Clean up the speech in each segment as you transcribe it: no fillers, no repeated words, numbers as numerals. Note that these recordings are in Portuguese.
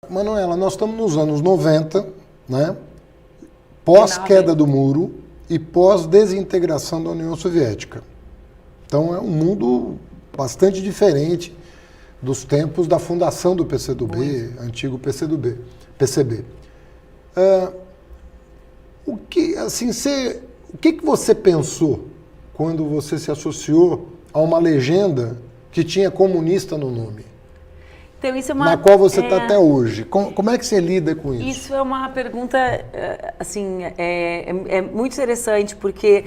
Manuela, nós estamos nos anos 90, né? Pós-queda do muro e pós-desintegração da União Soviética. Então é um mundo bastante diferente dos tempos da fundação do PCdoB, antigo PCdoB, PCB. O que você pensou quando você se associou a uma legenda que tinha comunista no nome? Então, isso é uma, na qual você está até hoje. Como é que você lida com isso? Isso é uma pergunta, assim, é muito interessante, porque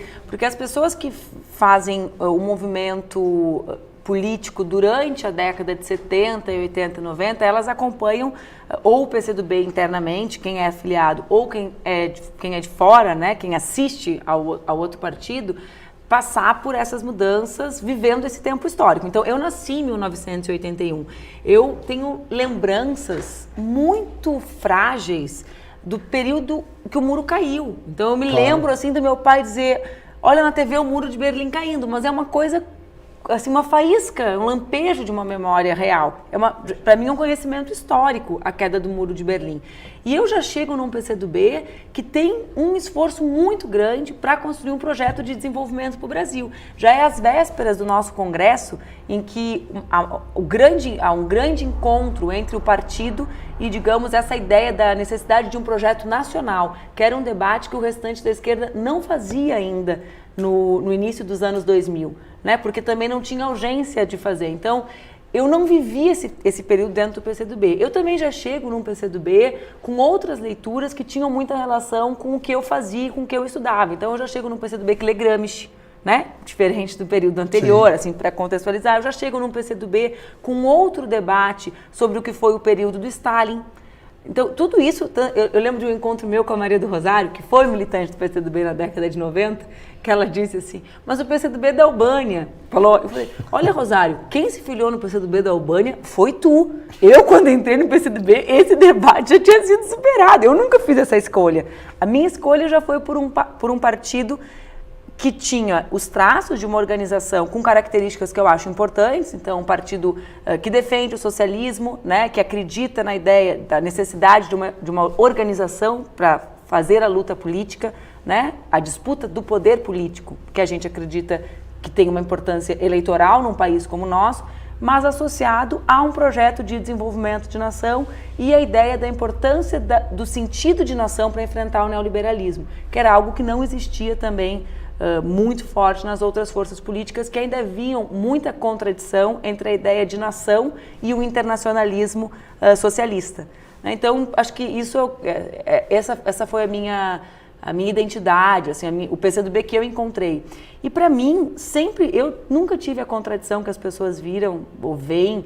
as pessoas que fazem o movimento político durante a década de 70, 80, 90, elas acompanham ou o PCdoB internamente, quem é afiliado, ou quem é de fora, né, quem assiste ao outro partido, passar por essas mudanças, vivendo esse tempo histórico. Então, eu nasci em 1981. Eu tenho lembranças muito frágeis do período que o muro caiu. Então, eu me lembro, assim, do meu pai dizer, olha na TV o muro de Berlim caindo, mas é uma coisa, assim, uma faísca, um lampejo de uma memória real. Para mim, é um conhecimento histórico, a queda do muro de Berlim. E eu já chego num PCdoB que tem um esforço muito grande para construir um projeto de desenvolvimento para o Brasil. Já é às vésperas do nosso congresso, em que há um grande encontro entre o partido e, digamos, essa ideia da necessidade de um projeto nacional, que era um debate que o restante da esquerda não fazia ainda no início dos anos 2000, né? Porque também não tinha urgência de fazer. Então, eu não vivi esse período dentro do PCdoB. Eu também já chego num PCdoB com outras leituras que tinham muita relação com o que eu fazia e com o que eu estudava. Então, eu já chego num PCdoB que lê Gramsci, né? Diferente do período anterior, assim, para contextualizar. Eu já chego num PCdoB com outro debate sobre o que foi o período do Stalin. Então, tudo isso, eu lembro de um encontro meu com a Maria do Rosário, que foi militante do PCdoB na década de 90, que ela disse assim, mas o PCdoB da Albânia. Eu falei, olha, Rosário, quem se filiou no PCdoB da Albânia foi tu. Eu, quando entrei no PCdoB, esse debate já tinha sido superado. Eu nunca fiz essa escolha. A minha escolha já foi por um partido que tinha os traços de uma organização com características que eu acho importantes, então um partido que defende o socialismo, né, que acredita na ideia da necessidade de uma organização para fazer a luta política, né, a disputa do poder político, que a gente acredita que tem uma importância eleitoral num país como o nosso, mas associado a um projeto de desenvolvimento de nação e a ideia da importância do sentido de nação para enfrentar o neoliberalismo, que era algo que não existia também muito forte nas outras forças políticas, que ainda haviam muita contradição entre a ideia de nação e o internacionalismo socialista. Então, acho que essa foi a minha identidade, assim, o PCdoB que eu encontrei. E para mim, eu nunca tive a contradição que as pessoas viram ou veem,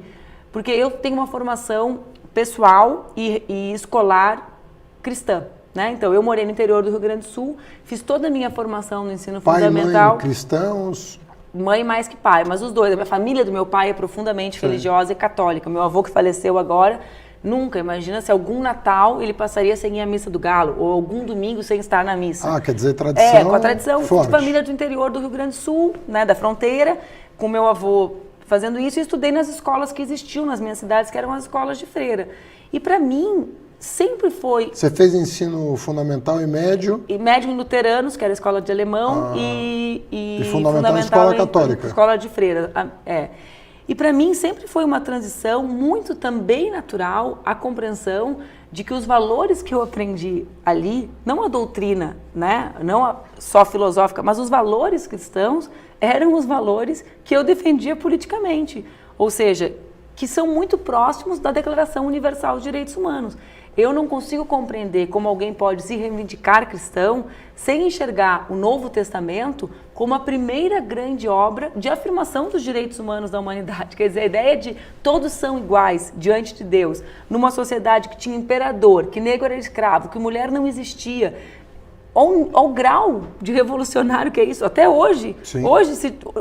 porque eu tenho uma formação pessoal e escolar cristã. Né? Então, eu morei no interior do Rio Grande do Sul, fiz toda a minha formação no ensino fundamental. Mãe, cristãos? Mãe mais que pai, mas os dois. A família do meu pai é profundamente religiosa e católica. Meu avô, que faleceu agora, nunca. Imagina se algum Natal ele passaria sem ir à missa do Galo, ou algum domingo sem estar na missa. Ah, quer dizer, tradição com a tradição forte. De família do interior do Rio Grande do Sul, né, da fronteira, com meu avô fazendo isso, e estudei nas escolas que existiam nas minhas cidades, que eram as escolas de freira. E para mim, sempre foi... Você fez ensino fundamental e médio? E médio em luteranos, que era a escola de alemão, e fundamental em escola católica. Escola de freira, E para mim sempre foi uma transição muito também natural a compreensão de que os valores que eu aprendi ali, não a doutrina, né, não só filosófica, mas os valores cristãos eram os valores que eu defendia politicamente. Ou seja, que são muito próximos da Declaração Universal dos Direitos Humanos. Eu não consigo compreender como alguém pode se reivindicar cristão sem enxergar o Novo Testamento como a primeira grande obra de afirmação dos direitos humanos da humanidade. Quer dizer, a ideia de todos são iguais diante de Deus, numa sociedade que tinha imperador, que negro era escravo, que mulher não existia, ao grau de revolucionário que é isso. Até hoje,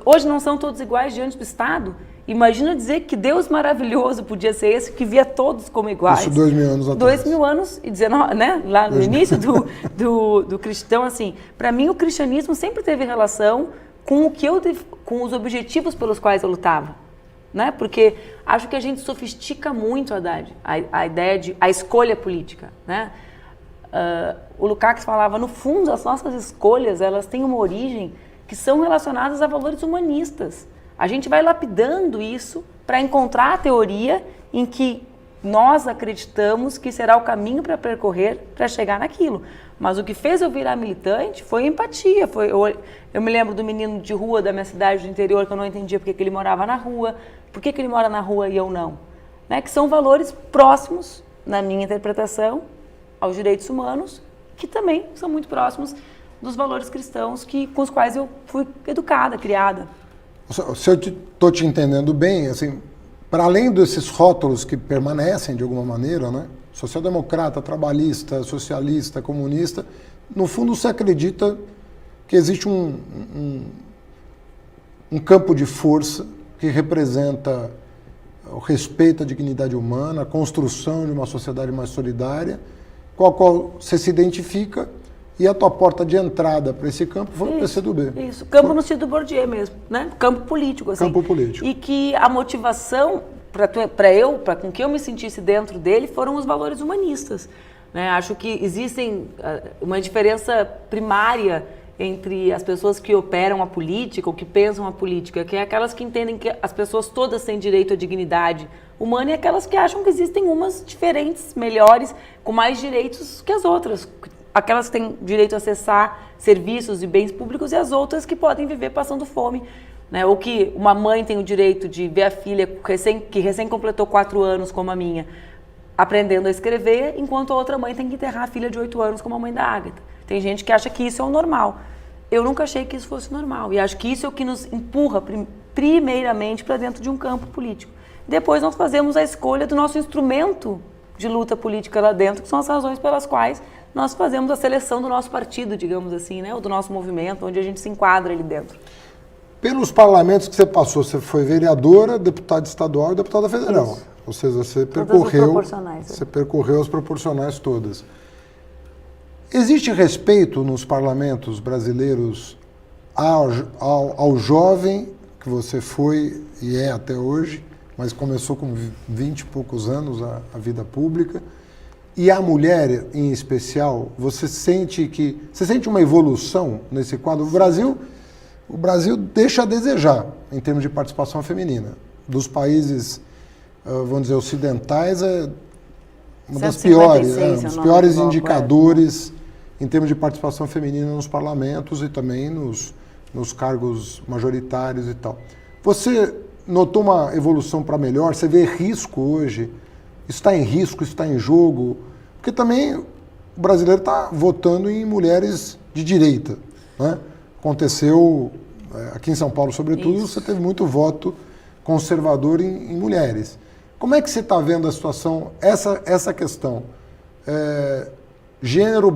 hoje não são todos iguais diante do Estado. Imagina dizer que Deus maravilhoso podia ser esse, que via todos como iguais. Isso 2000 anos atrás. 2000 anos e 19, né? Lá no início do cristão, assim, para mim o cristianismo sempre teve relação com com os objetivos pelos quais eu lutava. né? Porque acho que a gente sofistica muito, Haddad, a ideia de a escolha política, né? O Lukács falava, no fundo, as nossas escolhas, elas têm uma origem que são relacionadas a valores humanistas. A gente vai lapidando isso para encontrar a teoria em que nós acreditamos que será o caminho para percorrer para chegar naquilo. Mas o que fez eu virar militante foi empatia. Eu me lembro do menino de rua da minha cidade do interior que eu não entendia porque que ele morava na rua, por que ele mora na rua e eu não. Né? Que são valores próximos, na minha interpretação, aos direitos humanos, que também são muito próximos dos valores cristãos com os quais eu fui educada, criada. Se eu estou te entendendo bem, assim, para além desses rótulos que permanecem de alguma maneira, né? Social-democrata, trabalhista, socialista, comunista, no fundo você acredita que existe um campo de força que representa o respeito à dignidade humana, a construção de uma sociedade mais solidária, com a qual você se identifica, e a tua porta de entrada para esse campo foi o PCdoB. Isso, campo no sentido do Bourdieu mesmo, né? Campo político, assim. Campo político. E que a motivação para com que eu me sentisse dentro dele foram os valores humanistas, né? Acho que existem uma diferença primária entre as pessoas que operam a política ou que pensam a política, que é aquelas que entendem que as pessoas todas têm direito à dignidade humana e aquelas que acham que existem umas diferentes, melhores, com mais direitos que as outras. Aquelas que têm direito a acessar serviços e bens públicos e as outras que podem viver passando fome, né? Ou que uma mãe tem o direito de ver a filha que recém completou 4 anos, como a minha, aprendendo a escrever, enquanto a outra mãe tem que enterrar a filha de 8 anos, como a mãe da Ágata. Tem gente que acha que isso é o normal. Eu nunca achei que isso fosse normal. E acho que isso é o que nos empurra, primeiramente, para dentro de um campo político. Depois nós fazemos a escolha do nosso instrumento de luta política lá dentro, que são as razões pelas quais nós fazemos a seleção do nosso partido, digamos assim, né? Ou do nosso movimento, onde a gente se enquadra ali dentro. Pelos parlamentos que você passou, você foi vereadora, deputada estadual e deputada federal. Isso. Ou seja, você Todas percorreu as proporcionais todas. Existe respeito nos parlamentos brasileiros ao jovem que você foi e é até hoje, mas começou com 20 e poucos anos a vida pública, e a mulher em especial? Você sente uma evolução nesse quadro? O Brasil deixa a desejar em termos de participação feminina. Dos países, vamos dizer, ocidentais, é uma das piores, os piores indicadores em termos de participação feminina nos parlamentos e também nos cargos majoritários e tal. Você notou uma evolução para melhor? Você vê risco hoje? Está em risco, está em jogo? Porque também o brasileiro está votando em mulheres de direita, né? Aconteceu aqui em São Paulo, sobretudo, você teve muito voto conservador em mulheres. Como é que você está vendo a situação, essa questão? Gênero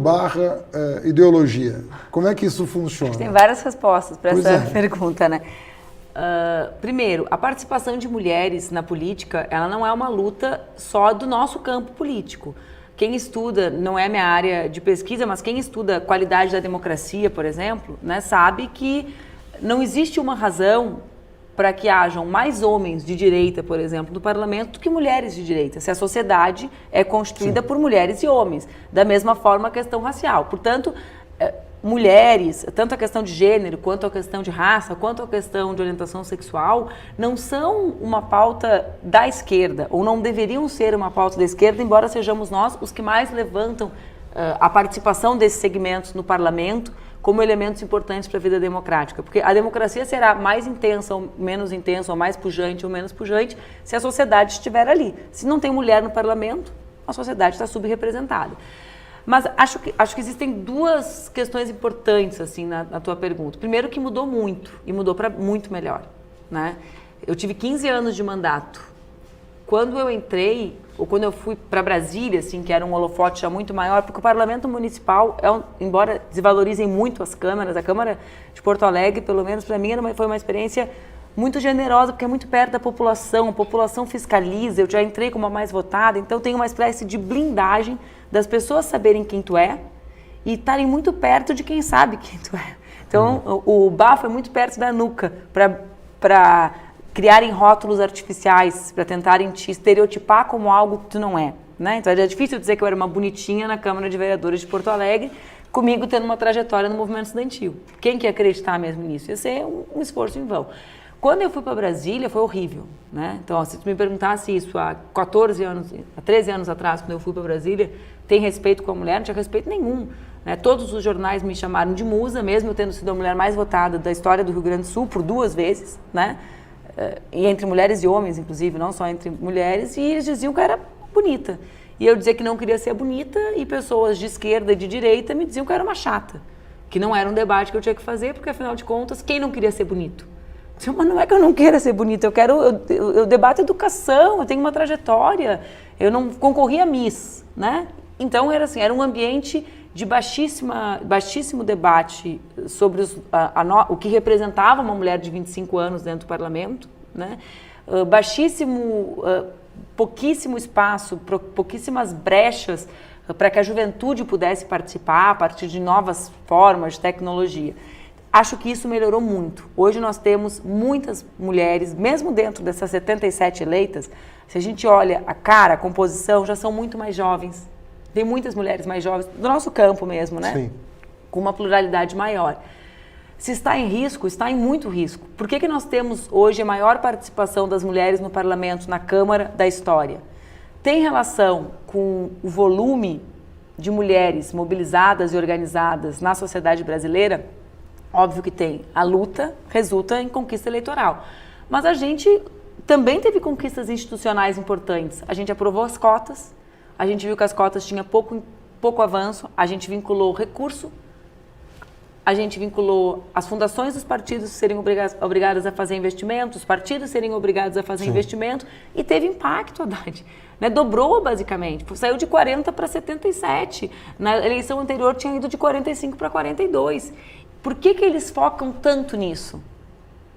/ ideologia. Como é que isso funciona? Tem várias respostas para essa pergunta, né? Primeiro, a participação de mulheres na política, ela não é uma luta só do nosso campo político. Quem estuda, não é minha área de pesquisa, mas quem estuda qualidade da democracia, por exemplo, né, sabe que não existe uma razão para que hajam mais homens de direita, por exemplo, no parlamento do que mulheres de direita, se a sociedade é constituída por mulheres e homens. Da mesma forma a questão racial. Portanto, mulheres, tanto a questão de gênero, quanto a questão de raça, quanto a questão de orientação sexual, não são uma pauta da esquerda, ou não deveriam ser uma pauta da esquerda, embora sejamos nós os que mais levantam a participação desses segmentos no parlamento como elementos importantes para a vida democrática. Porque a democracia será mais intensa ou menos intensa, ou mais pujante ou menos pujante, se a sociedade estiver ali. Se não tem mulher no parlamento, a sociedade está subrepresentada. Mas acho que existem duas questões importantes assim, na tua pergunta. Primeiro, que mudou muito, e mudou para muito melhor, né? Eu tive 15 anos de mandato. Quando eu entrei, ou quando eu fui para Brasília, assim, que era um holofote já muito maior, porque o Parlamento Municipal, embora desvalorizem muito as câmaras, a Câmara de Porto Alegre, pelo menos para mim, foi uma experiência muito generosa, porque é muito perto da população, a população fiscaliza, eu já entrei como a mais votada, então tem uma espécie de blindagem das pessoas saberem quem tu é e estarem muito perto de quem sabe quem tu é. Então, o bafo é muito perto da nuca, para criarem rótulos artificiais para tentarem te estereotipar como algo que tu não é, né? Então é difícil dizer que eu era uma bonitinha na Câmara de Vereadores de Porto Alegre, comigo tendo uma trajetória no movimento estudantil. Quem que ia acreditar mesmo nisso? Ia ser um esforço em vão. Quando eu fui para Brasília, foi horrível, né? Então, se tu me perguntasse isso há 13 anos atrás, quando eu fui para Brasília, tem respeito com a mulher? Não tinha respeito nenhum, né? Todos os jornais me chamaram de musa, mesmo eu tendo sido a mulher mais votada da história do Rio Grande do Sul por 2 vezes, né? E entre mulheres e homens, inclusive, não só entre mulheres, e eles diziam que eu era bonita. E eu dizia que não queria ser bonita, e pessoas de esquerda e de direita me diziam que eu era uma chata, que não era um debate que eu tinha que fazer, porque afinal de contas, quem não queria ser bonito? Mas não é que eu não queira ser bonita, eu debato educação, eu tenho uma trajetória, eu não concorri a Miss, né? Então era assim, era um ambiente de baixíssimo debate sobre o que representava uma mulher de 25 anos dentro do parlamento, né? Pouquíssimo espaço, pouquíssimas brechas para que a juventude pudesse participar a partir de novas formas de tecnologia. Acho que isso melhorou muito. Hoje nós temos muitas mulheres, mesmo dentro dessas 77 eleitas, se a gente olha a composição, já são muito mais jovens. Tem muitas mulheres mais jovens, do nosso campo mesmo, né? Sim. Com uma pluralidade maior. Se está em risco, está em muito risco. Por que nós temos hoje a maior participação das mulheres no parlamento, na Câmara da história? Tem relação com o volume de mulheres mobilizadas e organizadas na sociedade brasileira? Óbvio que tem. A luta resulta em conquista eleitoral. Mas a gente também teve conquistas institucionais importantes. A gente aprovou as cotas, a gente viu que as cotas tinham pouco avanço, a gente vinculou recurso, a gente vinculou as fundações dos partidos serem obrigadas a fazer investimento, os partidos serem obrigados a fazer investimento, e teve impacto, Haddad. Né? Dobrou, basicamente. Saiu de 40 para 77. Na eleição anterior tinha ido de 45 para 42. Por que eles focam tanto nisso?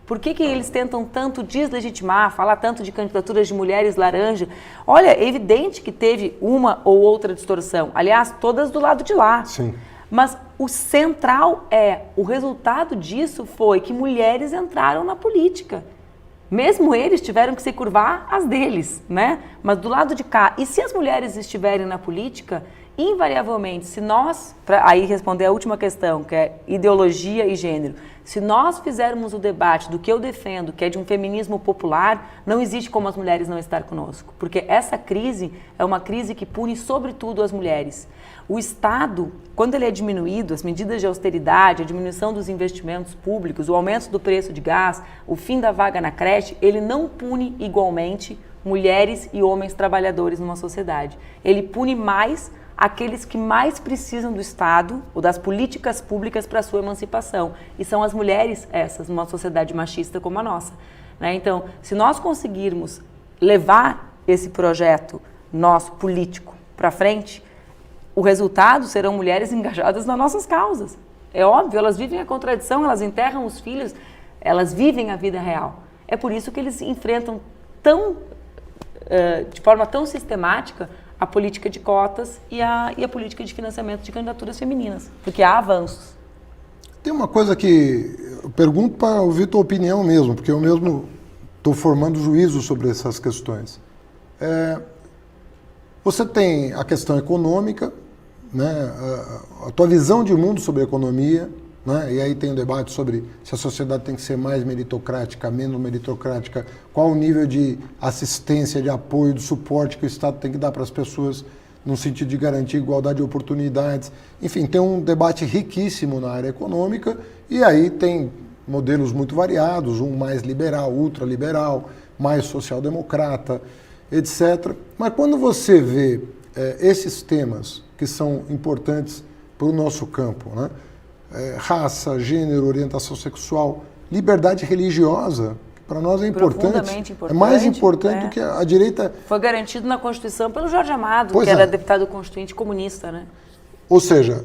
Por que eles tentam tanto deslegitimar, falar tanto de candidaturas de mulheres laranja? Olha, é evidente que teve uma ou outra distorção. Aliás, todas do lado de lá. Sim. Mas o central o resultado disso foi que mulheres entraram na política. Mesmo eles tiveram que se curvar às deles, né? Mas do lado de cá, e se as mulheres estiverem na política, invariavelmente, se nós, para aí responder a última questão, que é ideologia e gênero, se nós fizermos o debate do que eu defendo, que é de um feminismo popular, não existe como as mulheres não estar conosco. Porque essa crise é uma crise que pune sobretudo as mulheres. O Estado, quando ele é diminuído, as medidas de austeridade, a diminuição dos investimentos públicos, o aumento do preço de gás, o fim da vaga na creche, ele não pune igualmente mulheres e homens trabalhadores numa sociedade. Ele pune mais aqueles que mais precisam do Estado ou das políticas públicas para a sua emancipação. E são as mulheres essas, numa sociedade machista como a nossa. Né? Então, se nós conseguirmos levar esse projeto nosso, político, para frente, o resultado serão mulheres engajadas nas nossas causas. É óbvio, elas vivem a contradição, elas enterram os filhos, elas vivem a vida real. É por isso que eles enfrentam de forma tão sistemática a política de cotas e a política de financiamento de candidaturas femininas, porque há avanços. Tem uma coisa que eu pergunto para ouvir tua opinião mesmo, porque eu mesmo estou formando juízo sobre essas questões. Você tem a questão econômica, né, a tua visão de mundo sobre a economia, né, e aí tem um debate sobre se a sociedade tem que ser mais meritocrática, menos meritocrática, qual o nível de assistência, de apoio, de suporte que o Estado tem que dar para as pessoas no sentido de garantir igualdade de oportunidades. Enfim, tem um debate riquíssimo na área econômica e aí tem modelos muito variados, um mais liberal, ultraliberal, mais social-democrata, etc. Mas quando você vê esses temas que são importantes para o nosso campo, né? Raça, gênero, orientação sexual, liberdade religiosa, que para nós é importante, é mais importante do que a direita... Foi garantido na Constituição pelo Jorge Amado, que era deputado constituinte comunista, né? Ou seja,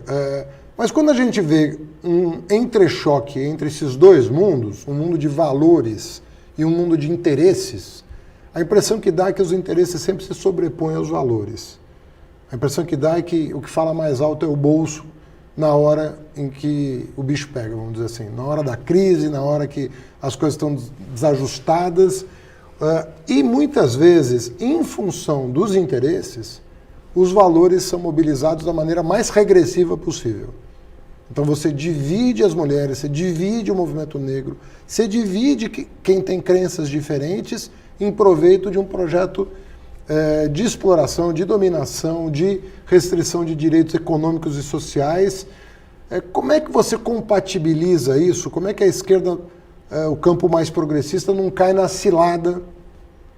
mas quando a gente vê um entrechoque entre esses dois mundos, um mundo de valores e um mundo de interesses, a impressão que dá é que os interesses sempre se sobrepõem aos valores. A impressão que dá é que o que fala mais alto é o bolso na hora em que o bicho pega, vamos dizer assim, na hora da crise, na hora que as coisas estão desajustadas, e muitas vezes, em função dos interesses, os valores são mobilizados da maneira mais regressiva possível. Então você divide as mulheres, você divide o movimento negro, você divide quem tem crenças diferentes em proveito de um projeto de exploração, de dominação, de restrição de direitos econômicos e sociais. Como é que você compatibiliza isso? Como é que a esquerda, o campo mais progressista, não cai na cilada,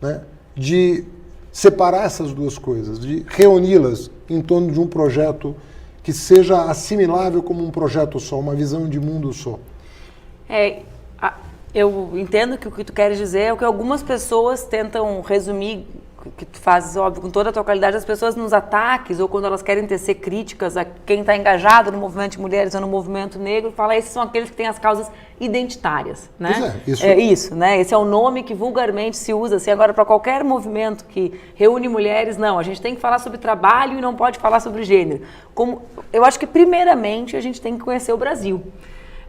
né, de separar essas duas coisas, de reuni-las em torno de um projeto que seja assimilável como um projeto só, uma visão de mundo só? Eu entendo que o que tu queres dizer é o que algumas pessoas tentam resumir, que tu fazes, óbvio, com toda a tua qualidade, as pessoas nos ataques, ou quando elas querem tecer críticas a quem está engajado no movimento de mulheres ou no movimento negro, fala, esses são aqueles que têm as causas identitárias, né? Isso, né? Esse é o nome que vulgarmente se usa, assim, agora para qualquer movimento que reúne mulheres, não, a gente tem que falar sobre trabalho e não pode falar sobre gênero. Eu acho que, primeiramente, a gente tem que conhecer o Brasil.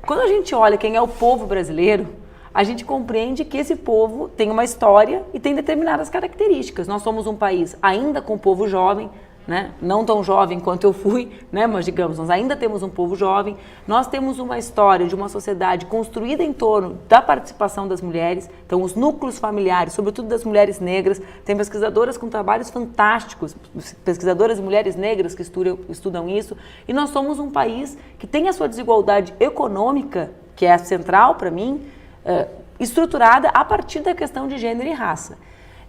Quando a gente olha quem é o povo brasileiro, a gente compreende que esse povo tem uma história e tem determinadas características. Nós somos um país ainda com povo jovem, né? Não tão jovem quanto eu fui, né? Mas digamos, nós ainda temos um povo jovem. Nós temos uma história de uma sociedade construída em torno da participação das mulheres, então os núcleos familiares, sobretudo das mulheres negras. Tem pesquisadoras com trabalhos fantásticos, pesquisadoras e mulheres negras que estudam isso. E nós somos um país que tem a sua desigualdade econômica, que é central para mim, estruturada a partir da questão de gênero e raça.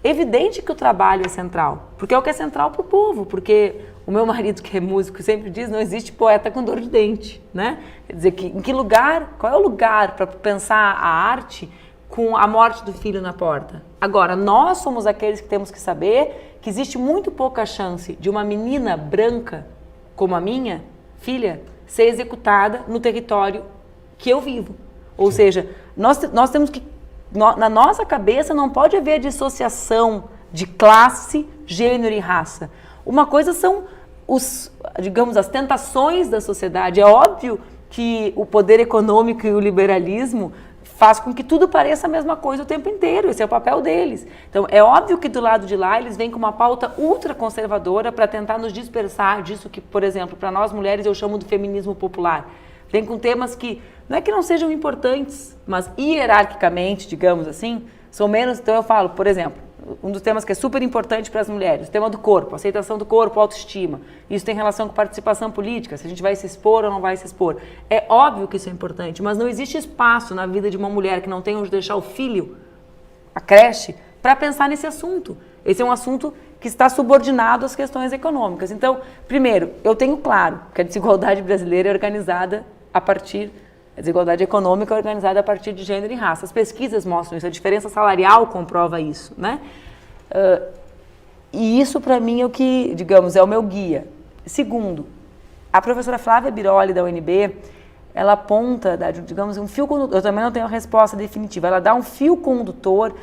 Evidente que o trabalho é central, porque é o que é central para o povo, porque o meu marido, que é músico, sempre diz, não existe poeta com dor de dente, né? Quer dizer, em que lugar, qual é o lugar para pensar a arte com a morte do filho na porta? Agora, nós somos aqueles que temos que saber que existe muito pouca chance de uma menina branca, como a minha filha, ser executada no território que eu vivo. Ou seja, nós temos que, na nossa cabeça não pode haver dissociação de classe, gênero e raça. Uma coisa são as tentações da sociedade. É óbvio que o poder econômico e o liberalismo faz com que tudo pareça a mesma coisa o tempo inteiro. Esse é o papel deles. Então, é óbvio que do lado de lá eles vêm com uma pauta ultraconservadora para tentar nos dispersar disso que, por exemplo, para nós mulheres eu chamo de feminismo popular. Vem com temas que não é que não sejam importantes, mas hierarquicamente, digamos assim, são menos. Então eu falo, por exemplo, um dos temas que é super importante para as mulheres, o tema do corpo, aceitação do corpo, autoestima. Isso tem relação com participação política, se a gente vai se expor ou não vai se expor. É óbvio que isso é importante, mas não existe espaço na vida de uma mulher que não tem onde deixar o filho, a creche, para pensar nesse assunto. Esse é um assunto que está subordinado às questões econômicas. Então, primeiro, eu tenho claro que a desigualdade brasileira é organizada a desigualdade econômica é organizada a partir de gênero e raça. As pesquisas mostram isso, a diferença salarial comprova isso, né? E isso, para mim, é o que, digamos, é o meu guia. Segundo, a professora Flávia Biroli, da UNB, ela aponta, digamos, um fio condutor, eu também não tenho a resposta definitiva, ela dá um fio condutor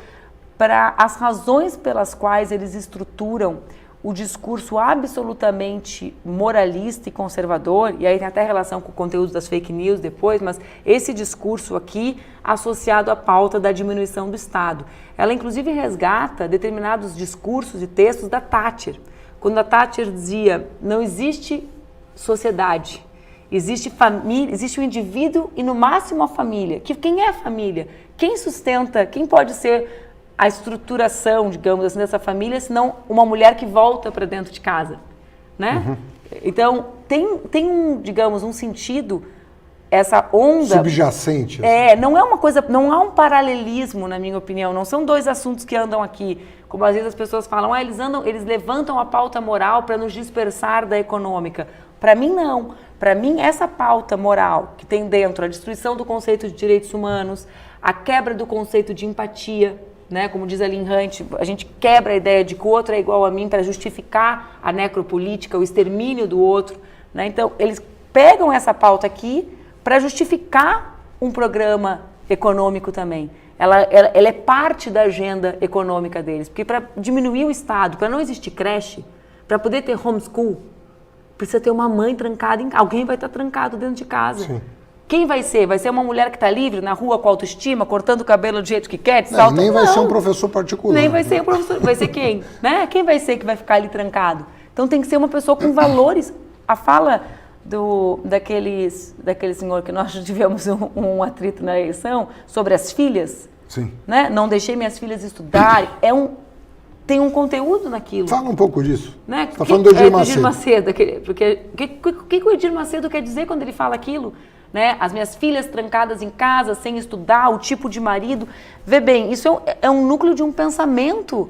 para as razões pelas quais eles estruturam o discurso absolutamente moralista e conservador, e aí tem até relação com o conteúdo das fake news depois, mas esse discurso aqui associado à pauta da diminuição do Estado. Ela inclusive resgata determinados discursos e textos da Thatcher. Quando a Thatcher dizia, não existe sociedade, existe família, existe o indivíduo e no máximo a família. Quem é a família? Quem sustenta, quem pode ser a estruturação, digamos assim, dessa família, senão uma mulher que volta para dentro de casa, né? Uhum. Então, tem digamos, um sentido, essa onda... subjacente. Assim. Não é uma coisa, não há um paralelismo, na minha opinião, não são dois assuntos que andam aqui, como às vezes as pessoas falam, eles levantam a pauta moral para nos dispersar da econômica. Para mim, não. Para mim, essa pauta moral que tem dentro a destruição do conceito de direitos humanos, a quebra do conceito de empatia, né? Como diz a Lynn Hunt, a gente quebra a ideia de que o outro é igual a mim para justificar a necropolítica, o extermínio do outro, né? Então, eles pegam essa pauta aqui para justificar um programa econômico também. Ela é parte da agenda econômica deles, porque para diminuir o Estado, para não existir creche, para poder ter homeschool, precisa ter uma mãe trancada em casa. Alguém vai estar trancado dentro de casa. Sim. Quem vai ser? Vai ser uma mulher que está livre na rua com autoestima, cortando o cabelo do jeito que quer, de Não, salto? nem vai Não. ser um professor particular. Nem vai ser um professor. Vai ser quem? Né? Quem vai ser que vai ficar ali trancado? Então tem que ser uma pessoa com valores. A fala daquele senhor que nós tivemos um atrito na eleição sobre as filhas, Sim. né? Não deixei minhas filhas estudarem. Tem um conteúdo naquilo. Fala um pouco disso. Né? Você está falando do Edir Edir Macedo. Macedo. Porque o que o Edir Macedo quer dizer quando ele fala aquilo? Né? As minhas filhas trancadas em casa, sem estudar, o tipo de marido. Vê bem, isso é um núcleo de um pensamento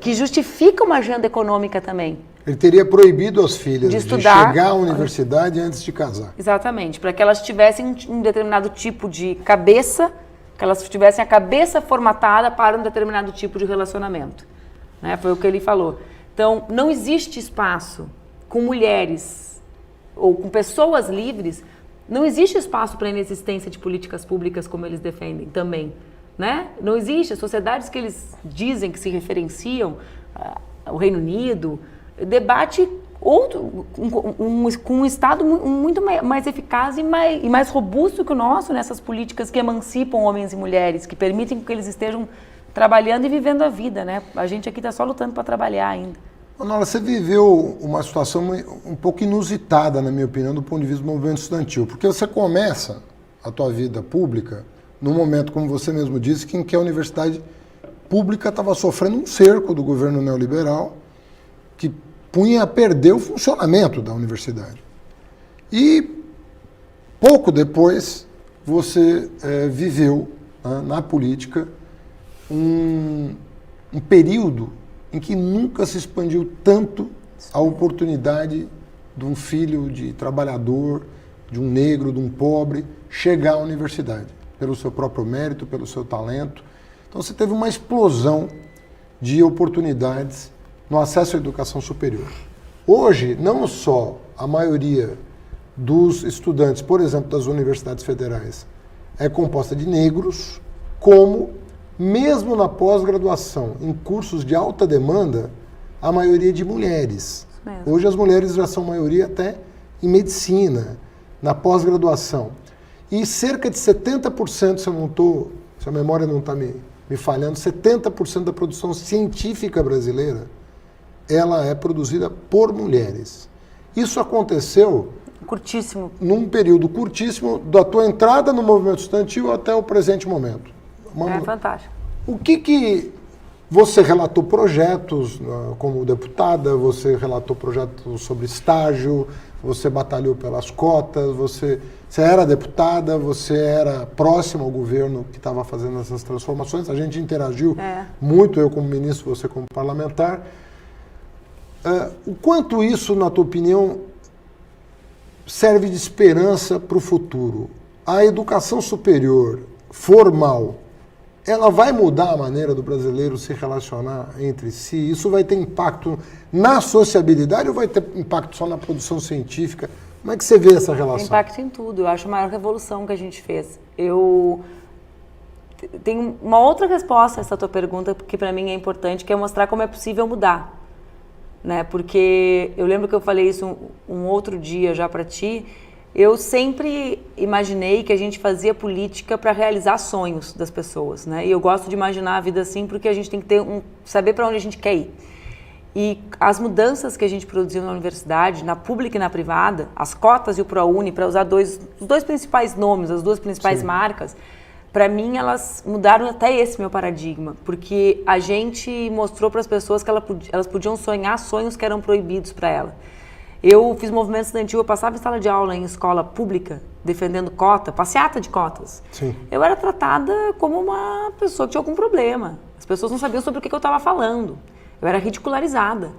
que justifica uma agenda econômica também. Ele teria proibido as filhas De de estudar. chegar à universidade antes de casar. Exatamente, para que elas tivessem um determinado tipo de cabeça, que elas tivessem a cabeça formatada para um determinado tipo de relacionamento. Né? Foi o que ele falou. Então, não existe espaço com mulheres ou com pessoas livres, não existe espaço para a inexistência de políticas públicas como eles defendem também. Né? Não existe. As sociedades que eles dizem que se referenciam, o Reino Unido, debate com um Estado muito mais eficaz e mais robusto que o nosso nessas políticas que emancipam homens e mulheres, que permitem que eles estejam trabalhando e vivendo a vida. Né? A gente aqui está só lutando para trabalhar ainda. Manoela, você viveu uma situação um pouco inusitada, na minha opinião, do ponto de vista do movimento estudantil, porque você começa a tua vida pública num momento, como você mesmo disse, em que a universidade pública estava sofrendo um cerco do governo neoliberal que punha a perder o funcionamento da universidade. E pouco depois você viveu na política um período em que nunca se expandiu tanto a oportunidade de um filho de trabalhador, de um negro, de um pobre, chegar à universidade, pelo seu próprio mérito, pelo seu talento. Então você teve uma explosão de oportunidades no acesso à educação superior. Hoje, não só a maioria dos estudantes, por exemplo, das universidades federais, é composta de negros, como mesmo na pós-graduação, em cursos de alta demanda, a maioria de mulheres. Hoje as mulheres já são maioria até em medicina, na pós-graduação. E cerca de 70%, se a memória não está me falhando, 70% da produção científica brasileira, ela é produzida por mulheres. Isso aconteceu Curtíssimo. Num período curtíssimo da tua entrada no movimento estudantil até o presente momento. É fantástico. O que você relatou projetos como deputada, você relatou projetos sobre estágio, você batalhou pelas cotas, você era deputada, você era próxima ao governo que estava fazendo essas transformações, a gente interagiu muito, eu como ministro, você como parlamentar. O quanto isso, na tua opinião, serve de esperança para o futuro? A educação superior formal, ela vai mudar a maneira do brasileiro se relacionar entre si? Isso vai ter impacto na sociabilidade ou vai ter impacto só na produção científica? Como é que você vê essa relação? Tem impacto em tudo. Eu acho a maior revolução que a gente fez. Tem uma outra resposta a essa tua pergunta que para mim é importante, que é mostrar como é possível mudar. Né? Porque eu lembro que eu falei isso um outro dia já para ti. Eu sempre imaginei que a gente fazia política para realizar sonhos das pessoas, né? E eu gosto de imaginar a vida assim porque a gente tem que saber para onde a gente quer ir. E as mudanças que a gente produziu na universidade, na pública e na privada, as cotas e o ProUni, para usar os dois principais nomes, as duas principais marcas, para mim elas mudaram até esse meu paradigma, porque a gente mostrou para as pessoas que elas podiam sonhar sonhos que eram proibidos para elas. Eu fiz movimento estudantil, eu passava em sala de aula em escola pública, defendendo cota, passeata de cotas. Sim. Eu era tratada como uma pessoa que tinha algum problema. As pessoas não sabiam sobre o que eu estava falando. Eu era ridicularizada.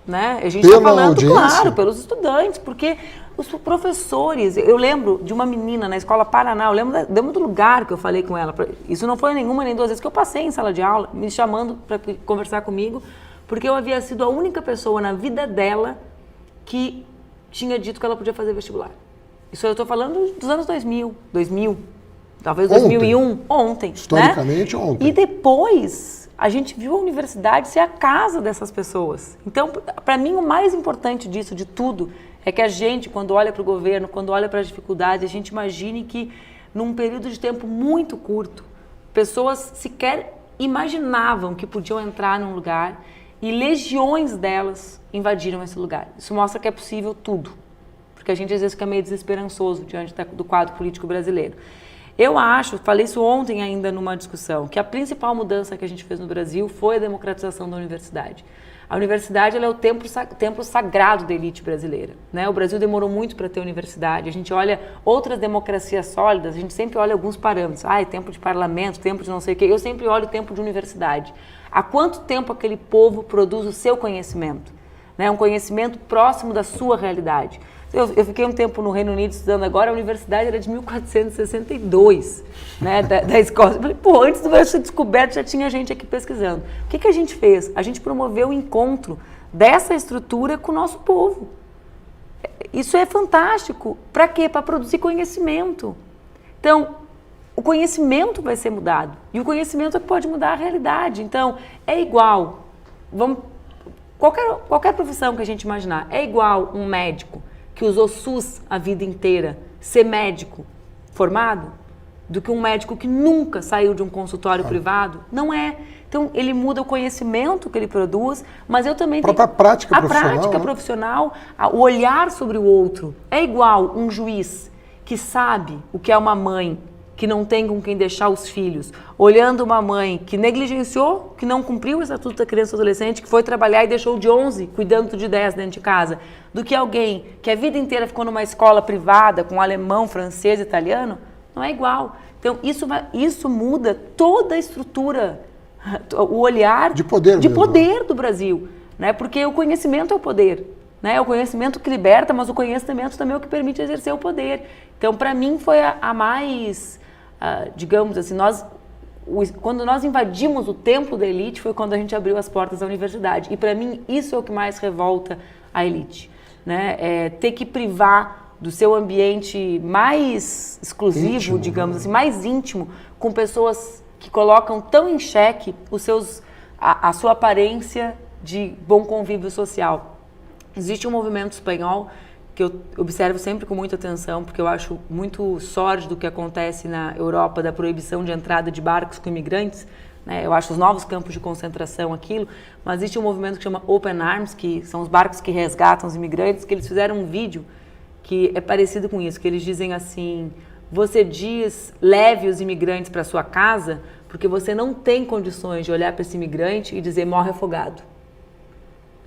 Né? A gente está falando, audiência? Claro, pelos estudantes, porque os professores... Eu lembro de uma menina na escola Paraná, eu lembro do lugar que eu falei com ela. Isso não foi nenhuma nem duas vezes que eu passei em sala de aula, me chamando para conversar comigo, porque eu havia sido a única pessoa na vida dela que tinha dito que ela podia fazer vestibular. Isso eu estou falando dos anos 2000, talvez 2001, ontem. Historicamente, né? ontem. E depois, a gente viu a universidade ser a casa dessas pessoas. Então, para mim, o mais importante disso, de tudo, é que a gente, quando olha para o governo, quando olha para as dificuldades, a gente imagine que, num período de tempo muito curto, pessoas sequer imaginavam que podiam entrar num lugar e legiões delas invadiram esse lugar. Isso mostra que é possível tudo, porque a gente às vezes fica meio desesperançoso diante do quadro político brasileiro. Eu acho, falei isso ontem ainda numa discussão, que a principal mudança que a gente fez no Brasil foi a democratização da universidade. A universidade ela é o templo sagrado da elite brasileira, né? O Brasil demorou muito para ter universidade. A gente olha outras democracias sólidas, a gente sempre olha alguns parâmetros. Tempo de parlamento, tempo de não sei o quê. Eu sempre olho o tempo de universidade. Há quanto tempo aquele povo produz o seu conhecimento? Né? Um conhecimento próximo da sua realidade. Eu fiquei um tempo no Reino Unido estudando agora, a universidade era de 1462, né, da Escócia. Eu falei, antes do Brasil ser descoberto já tinha gente aqui pesquisando. O que a gente fez? A gente promoveu o encontro dessa estrutura com o nosso povo. Isso é fantástico. Para quê? Para produzir conhecimento. Então, o conhecimento vai ser mudado. E o conhecimento é que pode mudar a realidade. Então, é igual. Qualquer profissão que a gente imaginar, é igual um médico que usou SUS a vida inteira, ser médico formado, do que um médico que nunca saiu de um consultório privado? Não é. Então, ele muda o conhecimento que ele produz, mas eu também tenho... A prática profissional, o olhar sobre o outro. É igual um juiz que sabe o que é uma mãe que não tem com quem deixar os filhos, olhando uma mãe que negligenciou, que não cumpriu o Estatuto da Criança e do Adolescente, que foi trabalhar e deixou de 11, cuidando de 10 dentro de casa, do que alguém que a vida inteira ficou numa escola privada com alemão, francês, italiano, não é igual. Então, isso muda toda a estrutura, o olhar de poder do Brasil, né? Porque o conhecimento é o poder. Né? É o conhecimento que liberta, mas o conhecimento também é o que permite exercer o poder. Então, para mim, foi a mais, digamos assim, quando nós invadimos o templo da elite, foi quando a gente abriu as portas da universidade. E, para mim, isso é o que mais revolta a elite. Né? É ter que privar do seu ambiente mais exclusivo, íntimo, digamos assim, mais íntimo, com pessoas que colocam tão em xeque a sua aparência de bom convívio social. Existe um movimento espanhol que eu observo sempre com muita atenção, porque eu acho muito sórdido o que acontece na Europa da proibição de entrada de barcos com imigrantes, né? Eu acho os novos campos de concentração aquilo, mas existe um movimento que chama Open Arms, que são os barcos que resgatam os imigrantes, que eles fizeram um vídeo que é parecido com isso, que eles dizem assim: você diz leve os imigrantes para sua casa porque você não tem condições de olhar para esse imigrante e dizer morre afogado.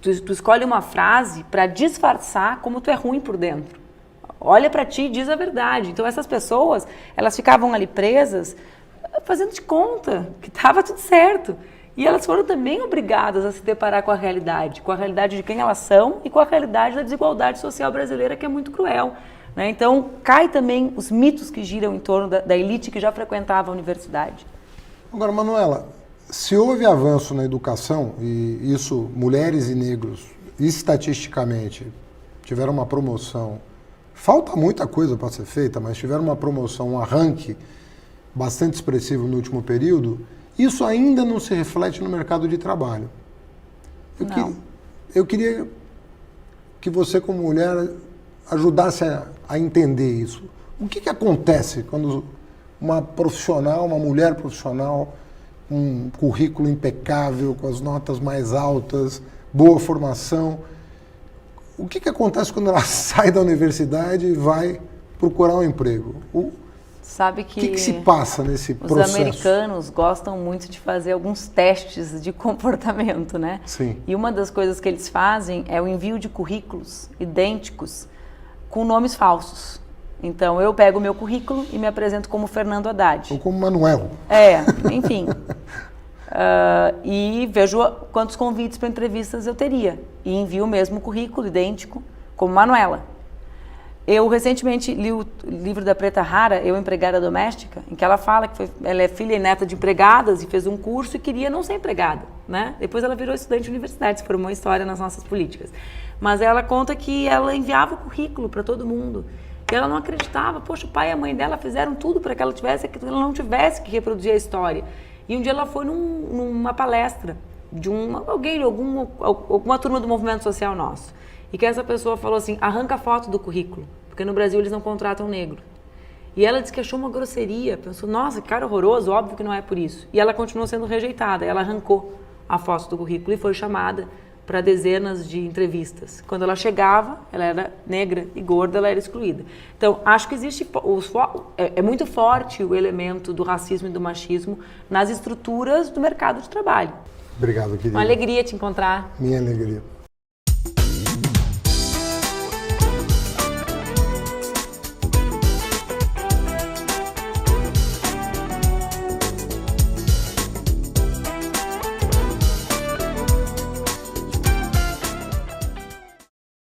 Tu escolhe uma frase para disfarçar como tu é ruim por dentro. Olha para ti e diz a verdade. Então essas pessoas, elas ficavam ali presas, fazendo de conta que estava tudo certo. E elas foram também obrigadas a se deparar com a realidade de quem elas são e com a realidade da desigualdade social brasileira, que é muito cruel. Né? Então cai também os mitos que giram em torno da elite que já frequentava a universidade. Agora, Manuela, se houve avanço na educação, e isso, mulheres e negros, estatisticamente, tiveram uma promoção, falta muita coisa para ser feita, mas tiveram uma promoção, um arranque bastante expressivo no último período, isso ainda não se reflete no mercado de trabalho. Eu queria que você, como mulher, ajudasse a entender isso. O que acontece quando uma mulher profissional, um currículo impecável, com as notas mais altas, boa formação. O que acontece quando ela sai da universidade e vai procurar um emprego? Sabe que o que se passa nesse processo? Os americanos gostam muito de fazer alguns testes de comportamento, né? Sim. E uma das coisas que eles fazem é o envio de currículos idênticos com nomes falsos. Então, eu pego o meu currículo e me apresento como Fernando Haddad. Ou como Manuel. Enfim. E vejo quantos convites para entrevistas eu teria. E envio o mesmo currículo, idêntico, como Manuela. Eu recentemente li o livro da Preta Rara, Eu, Empregada Doméstica, em que ela fala que ela é filha e neta de empregadas e fez um curso e queria não ser empregada. Né? Depois ela virou estudante de universidade, se formou em história nas nossas políticas. Mas ela conta que ela enviava o currículo para todo mundo. E ela não acreditava, poxa, o pai e a mãe dela fizeram tudo para que ela não tivesse que reproduzir a história. E um dia ela foi numa palestra de alguma turma do movimento social nosso. E que essa pessoa falou assim, arranca a foto do currículo, porque no Brasil eles não contratam negro. E ela disse que achou uma grosseria, pensou, nossa, que cara horroroso, óbvio que não é por isso. E ela continuou sendo rejeitada, ela arrancou a foto do currículo e foi chamada para dezenas de entrevistas. Quando ela chegava, ela era negra e gorda, ela era excluída. Então, acho que existe, é muito forte o elemento do racismo e do machismo nas estruturas do mercado de trabalho. Obrigado, querido. Uma alegria te encontrar. Minha alegria.